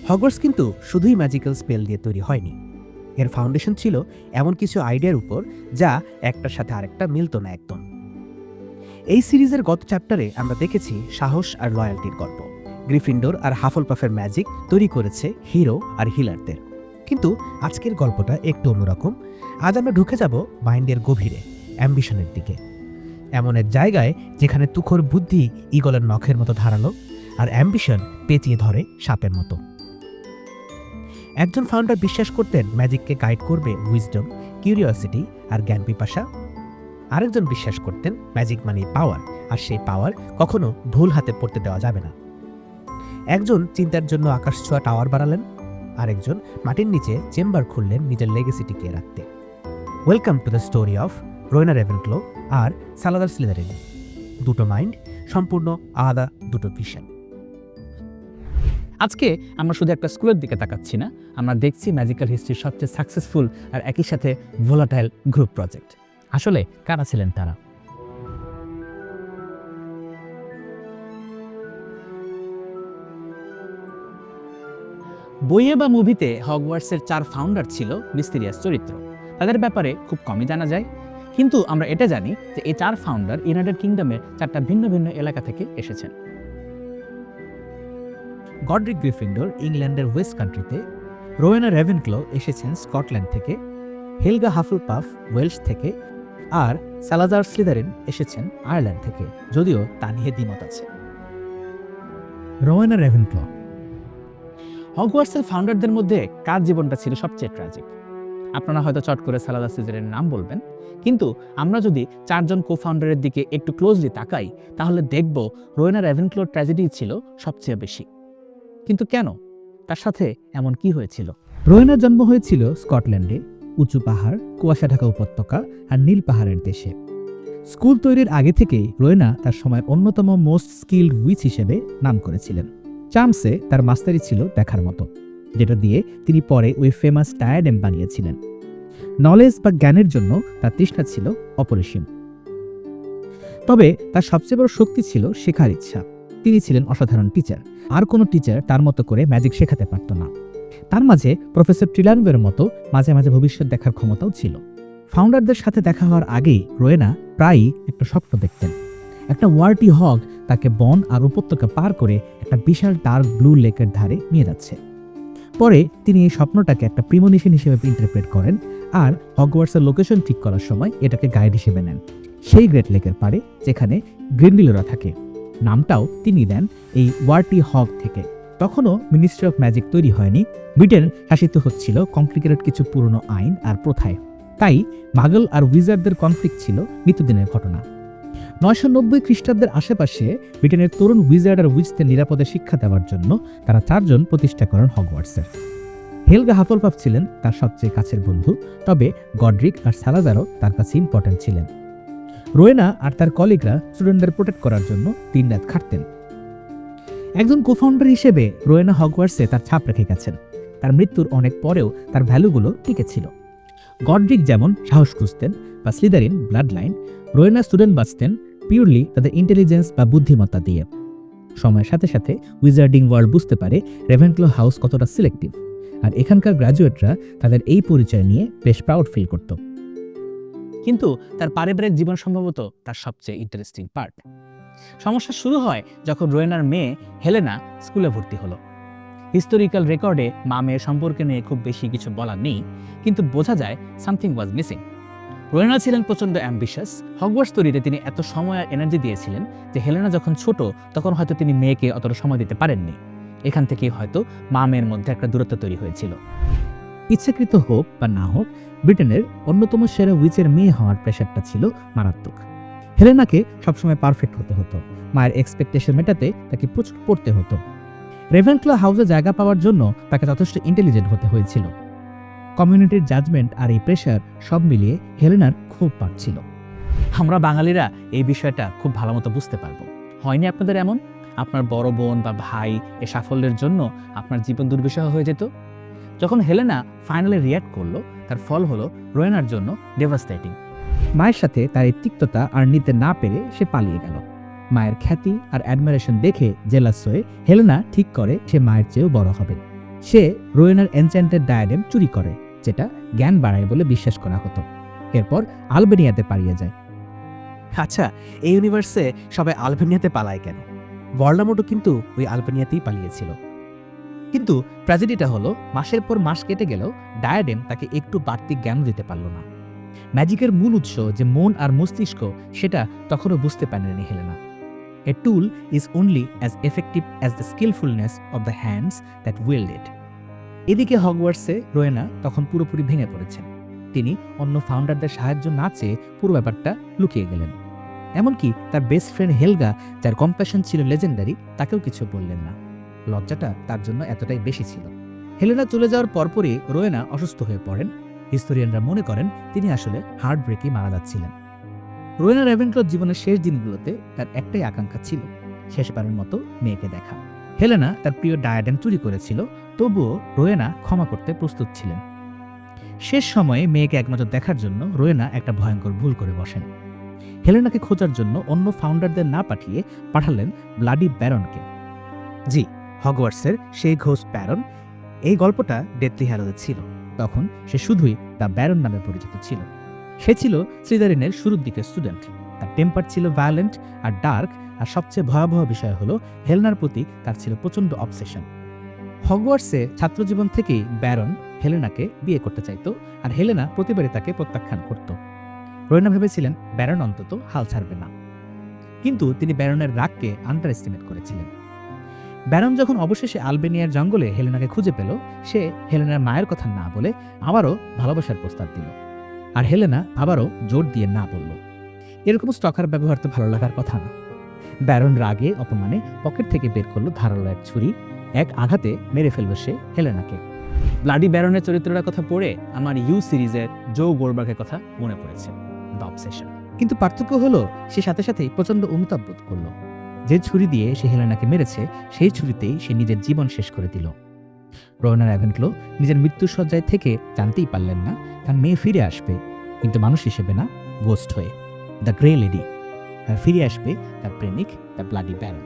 Hogwarts কিন্তু শুধুই magical spell দিয়ে তৈরি হয়নি। এর ফাউন্ডেশন ছিল এমন কিছু আইডিয়ার উপর যা একটার সাথে আরেকটা মিলত না একদম। এই সিরিজের গত চ্যাপ্টারে আমরা দেখেছি সাহস আর লয়্যালটির গল্প। গ্রিফিন্ডোর আর হাফলপাফের ম্যাজিক তৈরি করেছে হিরো আর হিলারদের। কিন্তু আজকের গল্পটা একটু অন্যরকম। আজ আমরা ঢুকে যাব মাইন্ডের গভীরে, অ্যাম্বিশনের দিকে, এমন এক জায়গায় যেখানে তুখোর বুদ্ধি ঈগলের নখের মতো ধারালো আর অ্যাম্বিশন পেঁচিয়ে ধরে সাপের মতো। একজন ফাউন্ডার বিশ্বাস করতেন ম্যাজিককে গাইড করবে উইজডম, কিউরিওসিটি আর জ্ঞান পিপাসা। আরেকজন বিশ্বাস করতেন ম্যাজিক মানে পাওয়ার, আর সেই পাওয়ার কখনো ভুল হাতে পড়তে দেওয়া যাবে না। একজন চিন্তার জন্য আকাশ ছোঁয়া টাওয়ার বানালেন, আরেকজন মাটির নিচে চেম্বার খুললেন নিজের লেগেসি টিকিয়ে রাখতে। Welcome to the story of Rowena Ravenclaw আর সালাদার স্লিদারিন। দুটো মাইন্ড, সম্পূর্ণ আলাদা দুটো ভিশন। আজকে আমরা শুধু একটা স্কুলের দিকে তাকাচ্ছি না, আমরা দেখছি ম্যাজিক্যাল হিস্ট্রির সবচেয়ে সাকসেসফুল আর একই সাথে ভোলাটাইল গ্রুপ প্রজেক্ট। আসলে কারা ছিলেন তারা? বইয়ে বা মুভিতে হগওয়ার্টসের 4 ফাউন্ডার ছিল মিস্টিরিয়াস চরিত্র। তাদের ব্যাপারে খুব কমই জানা যায়, কিন্তু আমরা এটা জানি যে এই 4 ফাউন্ডার ইউনাইটেড কিংডমের 4টা ভিন্ন ভিন্ন এলাকা থেকে এসেছেন। গডরিক গ্রিফিন্ডোর ইংল্যান্ডের ওয়েস্ট কান্ট্রিতে, রোয়েনা রেভেনক্লো এসেছেন স্কটল্যান্ড থেকে, হেলগা হাফলপাফ ওয়েলস থেকে, আর সালাজার স্লিদারিন এসেছেন আয়ারল্যান্ড থেকে, যদিও তা নিয়ে দ্বিমত আছে। রোয়েনা রেভেনক্লো। হগওয়ার্টসের ফাউন্ডারদের মধ্যে কার জীবনটা ছিল সবচেয়ে ট্র্যাজিক? আপনারা হয়তো চট করে সালাদার স্লিদারিনের নাম বলবেন, কিন্তু আমরা যদি 4 জন কো ফাউন্ডারের দিকে একটু ক্লোজলি তাকাই, তাহলে দেখব রোয়েনা রেভেনক্লোর ট্র্যাজেডি ছিল সবচেয়ে বেশি। কিন্তু কেন? তার সাথে এমন কি হয়েছিল? রোয়েনার জন্ম হয়েছিল স্কটল্যান্ডে, উঁচু পাহাড়, কুয়াশা ঢাকা উপত্যকা আর নীল পাহাড়ের দেশে। স্কুল তৈরির আগে থেকেই রোয়েনা তার সময়ের অন্যতম মোস্ট স্কিল্ড উইচ হিসেবে নাম করেছিলেন। চার্মসে তার মাস্টারি ছিল দেখার মতো, যেটা দিয়ে তিনি পরে ওই ফেমাস ডায়াডেম বানিয়েছিলেন। নলেজ বা জ্ঞানের জন্য তার তৃষ্ণা ছিল অপরিসীম। তবে তার সবচেয়ে বড় শক্তি ছিল শেখার ইচ্ছা। তিনি ছিলেন অসাধারণ টিচার, আর কোনো টিচার তার মতো করে ম্যাজিক শেখাতে পারত না। তার মাঝে প্রফেসর ট্রিলানভের মতো মাঝে মাঝে ভবিষ্যৎ দেখার ক্ষমতাও ছিল। ফাউন্ডারদের সাথে দেখা হওয়ার আগেই রোয়েনা প্রায়ই একটা স্বপ্ন দেখতেন। একটা ওয়ার্টি হগ তাকে বন আর উপত্যকা পার করে একটা বিশাল ডার্ক ব্লু লেকের ধারে নিয়ে যাচ্ছে। পরে তিনি এই স্বপ্নটাকে একটা প্রিমনিশন হিসেবে ইন্টারপ্রেট করেন, আর হগওয়ার্টসের লোকেশন ঠিক করার সময় এটাকে গাইড হিসেবে নেন, সেই গ্রেট লেকের পাড়ে যেখানে গ্রিন্ডেলরা থাকে। নামটাও তিনি দেন এই ওয়ার্টি হগ থেকে। তখনও মিনিস্ট্রি অফ ম্যাজিক তৈরি হয়নি, ব্রিটেন শাসিত হচ্ছিল কমপ্লিকেটেড কিছু পুরনো আইন আর প্রথায়। তাই মাগল আর উইজার্ডদের কনফ্লিক্ট ছিল নিত্যদিনের ঘটনা। 990 খ্রিস্টাব্দের আশেপাশে ব্রিটেনের তরুণ উইজার্ড আর উইচদের নিরাপদে শিক্ষা দেওয়ার জন্য তারা 4 জন প্রতিষ্ঠা করেন হগওয়ার্টসের। হেলগা হাফলপাফ ছিলেন তার সবচেয়ে কাছের বন্ধু, তবে গডরিক আর সালাজারও তার কাছে ইম্পর্টেন্ট ছিলেন। রোয়েনা আর তার কলিগরা স্টুডেন্টদের প্রোটেক্ট করার জন্য দিনরাত খাটতেন। একজন কোফাউন্ডার হিসেবে রোয়েনা হগওয়ার্টসে তার ছাপ রেখে গেছেন। তার মৃত্যুর অনেক পরেও তার ভ্যালুগুলো টিকেছিল। গডরিক যেমন সাহস খুঁজতেন বা স্লিদারিন ব্লাড লাইন, রোয়েনা স্টুডেন্ট বাঁচতেন পিওরলি তাদের ইন্টেলিজেন্স বা বুদ্ধিমত্তা দিয়ে। সময়ের সাথে সাথে উইজার্ডিং ওয়ার্ল্ড বুঝতে পারে রেভেনক্লো হাউস কতটা সিলেক্টিভ, আর এখানকার গ্র্যাজুয়েটরা তাদের এই পরিচয় নিয়ে বেশ প্রাউড ফিল করত। কিন্তু তার পারিবারিক জীবন সম্ভবত তার সবচেয়ে ইন্টারেস্টিং পার্ট। সমস্যা শুরু হয় যখন রোয়েনার মেয়ে হেলেনা স্কুলে ভর্তি হলো। হিস্টোরিক্যাল রেকর্ডে মা মেয়ের সম্পর্কে নিয়ে খুব বেশি কিছু বলার নেই, কিন্তু বোঝা যায় সামথিং ওয়াজ মিসিং। রোয়েনা ছিলেন প্রচণ্ড অ্যাম্বিশাস। হগওয়ার্টস তৈরিতে তিনি এত সময় আর এনার্জি দিয়েছিলেন যে হেলেনা যখন ছোট তখন হয়তো তিনি মেয়েকে অতটা সময় দিতে পারেননি। এখান থেকেই হয়তো মা মেয়ের মধ্যে একটা দূরত্ব তৈরি হয়েছিল। ইচ্ছাকৃত হোক বা না হোক, ব্রিটেনের অন্যতম সেরা উইচের মেয়ে হওয়ার প্রেশারটা ছিল মারাত্মক। হেলেনাকে সবসময় পারফেক্ট হতে হতো, মায়ের এক্সপেকটেশন মেটাতে তাকে প্রচুর পড়তে হতো। রেভেনক্লো হাউসে জায়গা পাওয়ার জন্য তাকে যথেষ্ট ইন্টেলিজেন্ট হতে হয়েছিল। কমিউনিটির জাজমেন্ট আর এই প্রেশার সব মিলিয়ে হেলেনার খুব পার ছিল। আমরা বাঙালিরা এই বিষয়টা খুব ভালো মতো বুঝতে পারবো। হয়নি আপনাদের এমন? আপনার বড় বোন বা ভাই এই সাফল্যের জন্য আপনার জীবন দুর্বিষহ হয়ে যেত। যখন হেলেনা ফাইনালি রিয়্যাক্ট করলো, তার ফল হলো রোয়েনার জন্য ডেভাস্টেটিং। মায়ের সাথে তার এই তিক্ততা আর নিতে না পেরে সে পালিয়ে গেল। মায়ের খ্যাতি আর অ্যাডমিরেশন দেখে জেলাস হয়ে হেলেনা ঠিক করে সে মায়ের চেয়েও বড় হবে। সে রোয়েনার এনচ্যান্টেড ডায়াডেম চুরি করে, যেটা জ্ঞান বাড়ায় বলে বিশ্বাস করা হতো। এরপর আলবেনিয়াতে পালিয়ে যায়। আচ্ছা, এই ইউনিভার্সে সবাই আলবেনিয়াতে পালায় কেন? ভলডেমর্টও কিন্তু ওই আলবেনিয়াতেই পালিয়েছিল। কিন্তু ট্র্যাজেডিটা হলো, মাসের পর মাস কেটে গেলেও ডায়াডেম তাকে একটু বাড়তি জ্ঞান দিতে পারল না। ম্যাজিকের মূল উৎস যে মন আর মস্তিষ্ক, সেটা তখনও বুঝতে পারেনি Helena. A tool is only as effective as the skillfulness of the hands that wield it. এদিকে হগওয়ার্টসে রোয়েনা তখন পুরোপুরি ভেঙে পড়েছেন। তিনি অন্য ফাউন্ডারদের সাহায্য না চেয়ে পুরো ব্যাপারটা লুকিয়ে গেলেন। এমনকি তার বেস্ট ফ্রেন্ড হেলগা, যার কম্প্যাশন ছিল লেজেন্ডারি, তাকেও কিছু বললেন না। লজ্জাটা তার জন্য এতটাই বেশি ছিল। হেলেনা চলে যাওয়ার পরপরই রোয়েনা অসুস্থ হয়ে পড়েন। হিস্টোরিয়ানরা মনে করেন তিনি আসলে হার্ট ব্রেকে মারা যাচ্ছিলেন। রোয়েনা রেভেনক্লর জীবনের শেষ দিনগুলোতে তার একটাই আকাঙ্ক্ষা ছিল, শেষবারের মতো মেয়েকে দেখা। হেলেনা তার প্রিয় ডায়াডেম চুরি করেছিল, তবুও রোয়েনা ক্ষমা করতে প্রস্তুত ছিলেন। শেষ সময়ে মেয়েকে একনজর দেখার জন্য রোয়েনা একটা ভয়ঙ্কর ভুল করে বসেন। হেলেনাকে খোঁজার জন্য অন্য ফাউন্ডারদের না পাঠিয়ে পাঠালেন ব্লাডি ব্যারনকে। জি, হগওয়ার্টসের সেই ঘোষ ব্যারন। এই গল্পটা ডেথলি হ্যালোতে ছিল। তখন সে শুধুই দ্য ব্যারন নামে পরিচিত ছিল। সে ছিল স্লিদারিনের শুরুর দিকের স্টুডেন্ট। তার টেম্পার ছিল ভায়োলেন্ট আর ডার্ক, আর সবচেয়ে ভয়াবহ বিষয় হলো হেলেনার প্রতি তার ছিল প্রচণ্ড অবসেশন। হগওয়ার্টসে ছাত্রজীবন থেকেই ব্যারন হেলেনাকে বিয়ে করতে চাইত, আর হেলেনা প্রতিবারই তাকে প্রত্যাখ্যান করত। রোয়েনা ভেবেছিলেন ব্যারন অন্তত হাল ছাড়বে না, কিন্তু তিনি ব্যারনের রাগকে আন্ডার এস্টিমেট করেছিলেন। ব্যারন যখন অবশেষে আলবেনিয়ার জঙ্গলে হেলেনাকে খুঁজে পেল, সে হেলেনার মায়ের কথা না বলে আবারও ভালোবাসার প্রস্তাব দিল, আর হেলেনা আবারও জোর দিয়ে না বলল। এরকম স্টকার ব্যবহার তো ভালো লাগার কথা না। ব্যারন রাগে অপমানে পকেট থেকে বের করলো ধারালো এক ছুরি। এক আঘাতে মেরে ফেলল সে হেলেনাকে। ব্লাডি ব্যারনের চরিত্রটার কথা পড়ে আমার ইউ সিরিজের জো গোলবার্গের কথা মনে পড়েছে, দ্য অবসেশন। কিন্তু পার্থক্য হলো, সে সাথে সাথেই প্রচণ্ড অনুতাপ বোধ করল। যে ছুরি দিয়ে সে হেলেনাকে মেরেছে, সেই ছুরিতেই সে নিজের জীবন শেষ করে দিল। রোয়েনা রেভেনক্লো নিজের মৃত্যুর শয্যায় থেকে জানতেই পারলেন না তার মেয়ে ফিরে আসবে, কিন্তু মানুষ হিসেবে না, গোস্ট হয়ে, দ্য গ্রে লেডি। আর ফিরে আসবে তার প্রেমিক, দ্য ব্লাডি ব্যারন।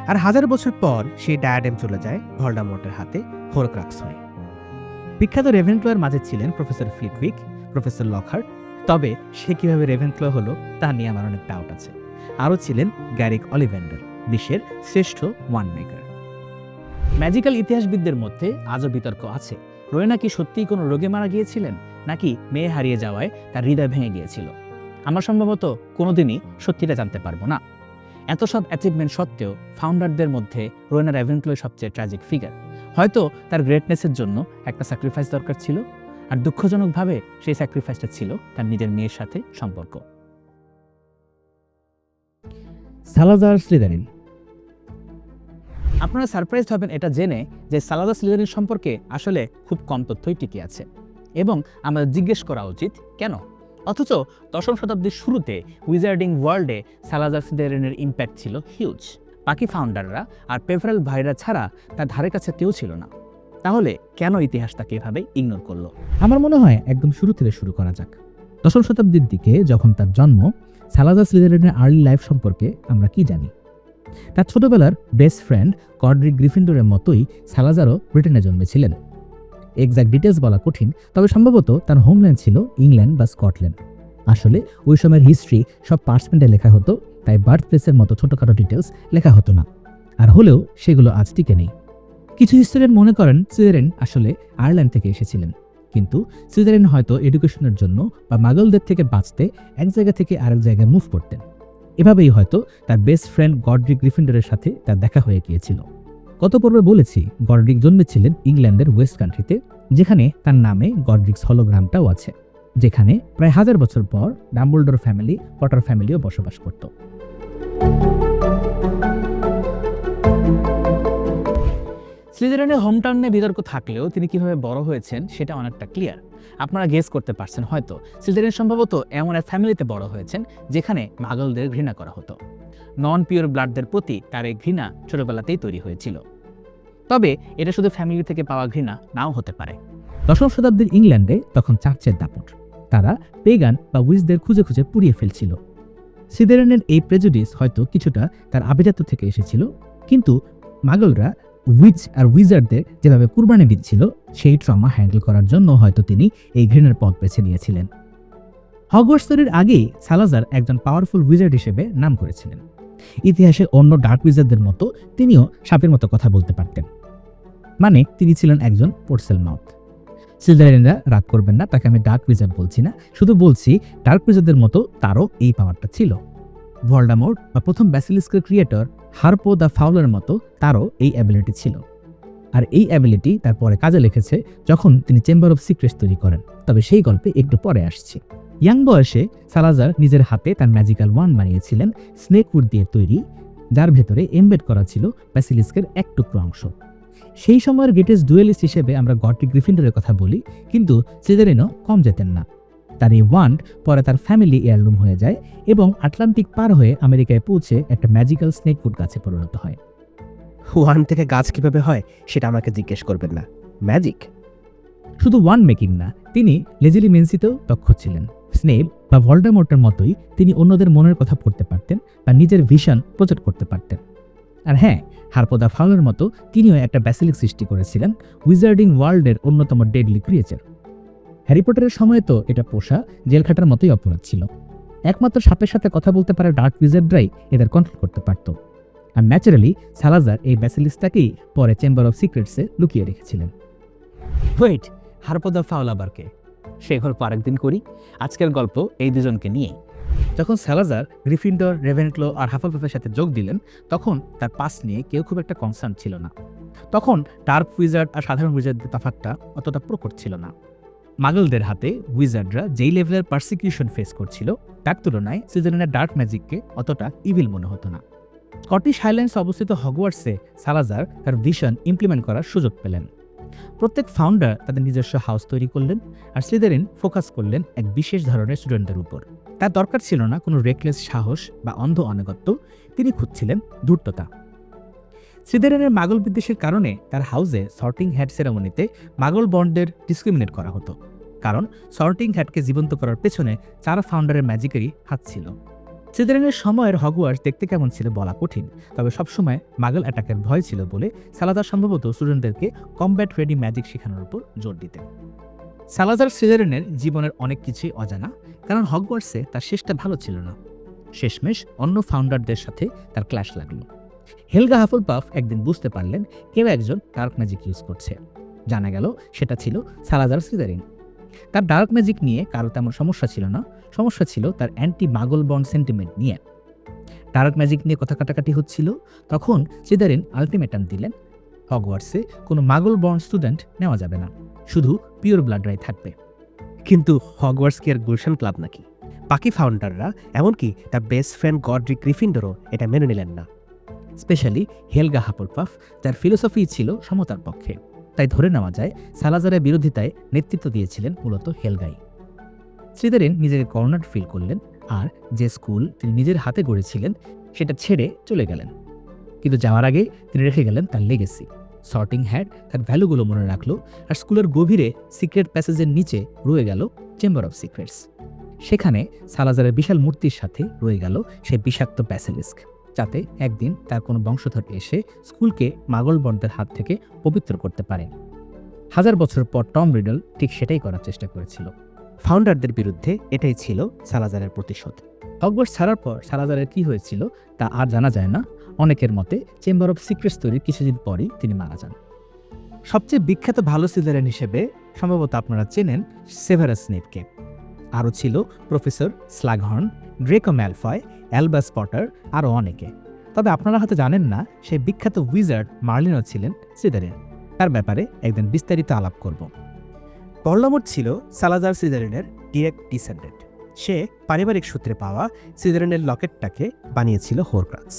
আর 1000 বছর পর সেই ডায়াডেম চলে যায় ভলডেমর্টের হাতে হোরক্রাক্স হয়ে। বিখ্যাত রেভেনক্লোর মাঝে ছিলেন প্রফেসর ফ্লিটউইক, প্রফেসর লকহার্ট। তবে সে কিভাবে রেভেনক্লো হলো তা নিয়ে আমার অনেক ডাউট আছে। আরও ছিলেন গ্যারিক অলিভেন্ডার, বিশ্বের শ্রেষ্ঠ ওয়ান মেকার। ম্যাজিক্যাল ইতিহাসবিদদের মধ্যে আজও বিতর্ক আছে, রোয়েনা কি সত্যিই কোনো রোগে মারা গিয়েছিলেন, নাকি মেয়ে হারিয়ে যাওয়ায় তার হৃদয় ভেঙে গিয়েছিল। আমরা সম্ভবত কোনোদিনই সত্যিটা জানতে পারবো না। এত সব অ্যাচিভমেন্ট সত্ত্বেও ফাউন্ডারদের মধ্যে রোয়েনা রেভেনক্লো সবচেয়ে ট্র্যাজিক ফিগার। হয়তো তার গ্রেটনেসের জন্য একটা স্যাক্রিফাইস দরকার ছিল, আর দুঃখজনকভাবে সেই স্যাক্রিফাইসটা ছিল তার নিজের মেয়ের সাথে সম্পর্ক। সালাজার স্লিদারিন। আপনারা সারপ্রাইজড হবেন এটা জেনে যে সালাজার স্লিদারিন সম্পর্কে আসলে খুব কম তথ্যই টিকে আছে, এবং আমাদের জিজ্ঞেস করা উচিত কেন। অথচ 10ম শতাব্দীর শুরুতে উইজার্ডিং ওয়ার্ল্ডে সালাজার স্লিদারিনের ইম্প্যাক্ট ছিল হিউজ। বাকি ফাউন্ডাররা আর পেভারেল ভাইরা ছাড়া তার ধারে কাছে কেউ ছিল না। তাহলে কেন ইতিহাস তাকে এভাবে ইগনোর করলো? আমার মনে হয় একদম শুরু থেকে শুরু করা যাক। 10ম শতাব্দীর দিকে যখন তার জন্ম, সালাজার স্লিদারিনের আর্লি লাইফ সম্পর্কে আমরা কি জানি? তার ছোটবেলার বেস্ট ফ্রেন্ড কডরিক গ্রিফিন্ডরের মতোই সালাজারও ব্রিটেনে জন্মেছিলেন। এক্সাক্ট ডিটেলস বলা কঠিন, তবে সম্ভবত তার হোমল্যান্ড ছিল ইংল্যান্ড বা স্কটল্যান্ড। আসলে ওই সময়ের হিস্ট্রি সব পার্চমেন্টে লেখা হতো, তাই বার্থ প্লেসের মতো ছোটখাটো ডিটেলস লেখা হতো না, আর হলেও সেগুলো আজ টিকে নেই। কিছু হিস্টোরিয়ান মনে করেন স্লিদারিন আসলে আয়ারল্যান্ড থেকে এসেছিলেন, কিন্তু স্লিদারিন হয়তো এডুকেশনের জন্য বা মাগলদের থেকে বাঁচতে এক জায়গা থেকে আরেক জায়গায় মুভ করতেন। এভাবেই হয়তো তার বেস্ট ফ্রেন্ড গডরিক গ্রিফিন্ডরের সাথে তার দেখা হয়ে গিয়েছিল। গত পর্বে বলেছি গডরিক জন্মেছিলেন ইংল্যান্ডের ওয়েস্ট কান্ট্রিতে, যেখানে তার নামে গডরিক্স হলোগ্রামটাও আছে, যেখানে প্রায় 1000 বছর পর ডাম্বলডোর ফ্যামিলি, পটার ফ্যামিলিও বসবাস করত। স্লিদারিনের হোমটাউন নিয়ে বিতর্ক থাকলেও তিনি কিভাবে বড় হয়েছেন সেটা অনেকটা ক্লিয়ার। আপনারা গেস করতে পারছেন হয়তো, স্লিদারিন সম্ভবত এমন এক ফ্যামিলিতে বড় হয়েছেন যেখানে মাগলদের ঘৃণা করা হতো। নন পিওর ব্লাডদের প্রতি তার এই ঘৃণা ছোটবেলাতেই তৈরি হয়েছিল। তবে এটা শুধু ফ্যামিলি থেকে পাওয়া ঘৃণা নাও হতে পারে। 10ম শতাব্দীর ইংল্যান্ডে তখন চার্চের দাপট, তারা পেগান বা উইজদের খুঁজে খুঁজে পুড়িয়ে ফেলছিল। স্লিদারিনের এই প্রেজুডিস হয়তো কিছুটা তার আভিজাত্য থেকে এসেছিল, কিন্তু মাগলরা উইচ আর উইজার্ডদের যেভাবে কুরবানি দিচ্ছিল সেই ট্রমা হ্যান্ডেল করার জন্য হয়তো তিনি এই ঘৃণার পথ বেছে নিয়েছিলেন। হগওয়ার্টস তৈরির আগেই সালাজার একজন পাওয়ারফুল উইজার্ড হিসেবে নাম করেছিলেন। ইতিহাসে অন্য ডার্ক উইজার্ডদের মতো তিনিও সাপের মতো কথা বলতে পারতেন, মানে তিনি ছিলেন একজন পোর্সেল মাউথ। স্লিদারিনরা রাগ করবেন না, তাকে আমি ডার্ক উইজার্ড বলছি না, শুধু বলছি ডার্ক উইজার্ডদের মতো তারও এই পাওয়ারটা ছিল। ভলডেমর্ট বা প্রথম ব্যাসিলিস্কের ক্রিয়েটর হার্পো দ্য ফাউলের মতো তারও এই অ্যাবিলিটি ছিল, আর এই অ্যাবিলিটি তার পরে কাজে লেগেছে যখন তিনি চেম্বার অফ সিক্রেটস তৈরি করেন। তবে সেই গল্পে একটু পরে আসছি। ইয়াং বয়সে সালাজার নিজের হাতে তার ম্যাজিক্যাল ওয়ান বানিয়েছিলেন স্নেকউড দিয়ে তৈরি, যার ভেতরে এমবেড করা ছিল ব্যাসিলিস্কের এক টুকরো অংশ। সেই সময়ের গ্রেটেস্ট ডুয়েলিস্ট হিসেবে আমরা গডরিক গ্রিফিন্ডরের কথা বলি, কিন্তু স্লিদারিনও কম যেতেন না। তার এই ওয়ান্ড পরে তার ফ্যামিলি এয়ারলুম হয়ে যায় এবং আটলান্টিক পার হয়ে আমেরিকায় পৌঁছে একটা ম্যাজিক্যাল স্নেকউড গাছে পরিণত হয়। ওয়ান থেকে গাছ কিভাবে হয় সেটা আমাকে জিজ্ঞেস করবেন না, ম্যাজিক। শুধু ওয়ান মেকিং না, তিনি লেজিলি মেন্সিতেও দক্ষ ছিলেন। স্নেপ বা ভলডেমর্টের মতোই তিনি অন্যদের মনের কথা পড়তে পারতেন বা নিজের ভিশন প্রজেক্ট করতে পারতেন। আর হ্যাঁ, হার্পো দ্য ফাউলের মতো তিনিও একটা ব্যাসিলিক সৃষ্টি করেছিলেন, উইজার্ডিং ওয়ার্ল্ডের অন্যতম ডেডলি ক্রিয়েচার। হ্যারি পটারের সময় তো এটা পোষা জেলখাটার মতোই অপরাধ ছিল। একমাত্র সাপের সাথে কথা বলতে পারে ডার্ক উইজার্ডরাই এদের কন্ট্রোল করতে পারত। আর ন্যাচারালি সালাজার এই ব্যাসিলিস্কটাকেই পরে চেম্বার অফ সিক্রেটসে লুকিয়ে রেখেছিলেন। ওয়েট, হার্পো দ্য ফাউল আবার কে? সে গল্প আরেকদিন করি। আজকের গল্প এই দুজনকে নিয়ে। যখন সালাজার গ্রিফিন্ডর, রেভেনক্লো আর হাফলপাফের সাথে যোগ দিলেন, তখন তার পাস নিয়ে কেউ খুব একটা কনসার্ন ছিল না। তখন ডার্ক উইজার্ড আর সাধারণ উইজার্ডদের তফাৎটা অতটা প্রকট ছিল না। মাগলদের হাতে উইজার্ডরা যেই লেভেলের পারসিকিউশন ফেস করছিল, তার তুলনায় স্লিদারিনের ডার্ক ম্যাজিককে অতটা ইভিল মনে হতো না। স্কটিশ হাইল্যান্ডসে অবস্থিত হগওয়ার্টসে সালাজার তার ভিশন ইমপ্লিমেন্ট করার সুযোগ পেলেন। প্রত্যেক ফাউন্ডার তাদের নিজস্ব হাউস তৈরি করলেন, আর স্লিদারিন ফোকাস করলেন এক বিশেষ ধরনের স্টুডেন্টদের উপর। তার দরকার ছিল না কোনো রেকলেস সাহস বা অন্ধ আনুগত্য, তিনি খুঁজছিলেন ধূর্ততা। স্লিদারিনের মাগল বিদ্বেষের কারণে তার হাউসে সর্টিং হ্যাট সেরেমনিতে মাগল বন্ডদের ডিসক্রিমিনেট করা হতো, কারণ সর্টিং হ্যাটকে জীবন্ত করার পেছনে 4 ফাউন্ডারের ম্যাজিকেরই হাত ছিল। স্লিদারিনের সময়ের হগওয়ার্টস দেখতে কেমন ছিল বলা কঠিন, তবে সবসময় মাগল অ্যাটাকের ভয় ছিল বলে সালাজার সম্ভবত স্টুডেন্টদেরকে কমব্যাট রেডি ম্যাজিক শেখানোর উপর জোর দিতেন। সালাজার স্লিদারিনের জীবনের অনেক কিছুই অজানা, কারণ হগওয়ার্টসে তার শেষটা ভালো ছিল না। শেষমেশ অন্য ফাউন্ডারদের সাথে তার ক্ল্যাশ লাগলো। হেলগা হাফলপাফ একদিন বুঝতে পারলেন কেউ একজন ডার্ক ম্যাজিক ইউজ করছে। জানা গেল সেটা ছিল সালাজার স্লিদারিন। তার ডার্ক ম্যাজিক নিয়ে কারো তেমন সমস্যা ছিল না, সমস্যা ছিল তার অ্যান্টি মাগল বন্ড সেন্টিমেন্ট নিয়ে। ডার্ক ম্যাজিক নিয়ে কথা কাটাকাটি হচ্ছিল, তখন স্লিদারিন আলটিমেটাম দিলেন, হগওয়ার্টসে কোনো মাগল বন্ড স্টুডেন্ট নেওয়া যাবে না, শুধু পিওর ব্লাডরাই থাকবে। কিন্তু হগওয়ার্টস কি আর গুলশান ক্লাব নাকি? বাকি ফাউন্ডাররা, এমনকি তার বেস্ট ফ্রেন্ড গডরিক গ্রিফিন্ডরও এটা মেনে নিলেন না। স্পেশালি হেলগা হাফলপাফ, যার ফিলোসফি ছিল সমতার পক্ষে। তাই ধরে নেওয়া যায় সালাজারের বিরোধিতায় নেতৃত্ব দিয়েছিলেন মূলত হেলগাই। স্লিদারিন নিজেকে কর্নার ফিল করলেন, আর যে স্কুল তিনি নিজের হাতে গড়েছিলেন সেটা ছেড়ে চলে গেলেন। কিন্তু যাওয়ার আগে তিনি রেখে গেলেন তার লেগেসি। সর্টিং হ্যাট তার ভ্যালুগুলো মনে রাখলো, আর স্কুলের গভীরে সিক্রেট প্যাসেজের নিচে রয়ে গেল চেম্বার অফ সিক্রেটস। সেখানে সালাজারের বিশাল মূর্তির সাথে রয়ে গেল সেই বিষাক্ত ব্যাসিলিস্ক, যাতে একদিন তার কোনো বংশধর এসে স্কুলকে মাগল বন্ডদের হাত থেকে পবিত্র করতে পারে। 1000 বছর পর টম রিডল ঠিক সেটাই করার চেষ্টা করেছিল। ফাউন্ডারদের বিরুদ্ধে এটাই ছিল সালাজারের প্রতিশোধ। হগওয়ার্টস ছাড়ার পর সালাজারের কি হয়েছিল তা আর জানা যায় না। অনেকের মতে চেম্বার অফ সিক্রেটস তৈরির কিছুদিন পরই তিনি মারা যান। সবচেয়ে বিখ্যাত ভালো স্লিদারিন হিসেবে সম্ভবত আপনারা চেনেন সেভারাস স্নেপকে। আরও ছিল প্রফেসর স্লাগহর্ন, ড্রেকো ম্যালফয়, অ্যালবাস পটার, আরও অনেকে। তবে আপনারা হয়তো জানেন না সেই বিখ্যাত উইজার্ড মার্লিনও ছিলেন স্লিদারিন। তার ব্যাপারে একদিন বিস্তারিত আলাপ করব। ভলডেমর্ট ছিল সালাজার স্লিদারিনের ডিরেক্ট ডিসেন্ডেন্ট। সে পারিবারিক সূত্রে পাওয়া স্লিদারিনের লকেটটাকে বানিয়েছিল হোরক্রাক্স।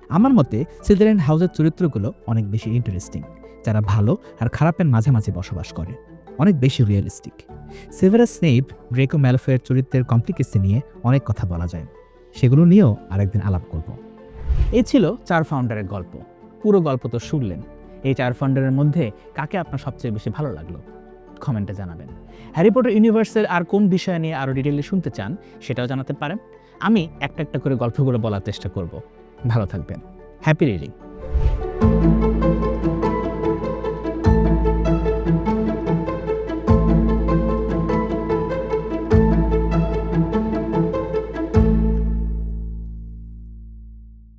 আমার মতে স্লিদারিন হাউসের চরিত্রগুলো অনেক বেশি ইন্টারেস্টিং, যারা ভালো আর খারাপের মাঝামাঝি বসবাস করে, অনেক বেশি রিয়েলিস্টিক। সেভারাস স্নেপ, ড্রেকো ম্যালফয়ের চরিত্রের কমপ্লিকেসি নিয়ে অনেক কথা বলা যায়, সেগুলো নিয়েও আরেকদিন আলাপ করব। এই ছিল 4 ফাউন্ডারের গল্প। পুরো গল্প তো শুনলেন। এই 4 ফাউন্ডারের মধ্যে কাকে আপনার সবচেয়ে বেশি ভালো লাগলো কমেন্টে জানাবেন। হ্যারি পটার ইউনিভার্সের আর কোন বিষয় নিয়ে আরও ডিটেইলে শুনতে চান সেটাও জানাতে পারেন। আমি একটা একটা করে গল্পগুলো বলার চেষ্টা করব। ভালো থাকবেন। Happy reading.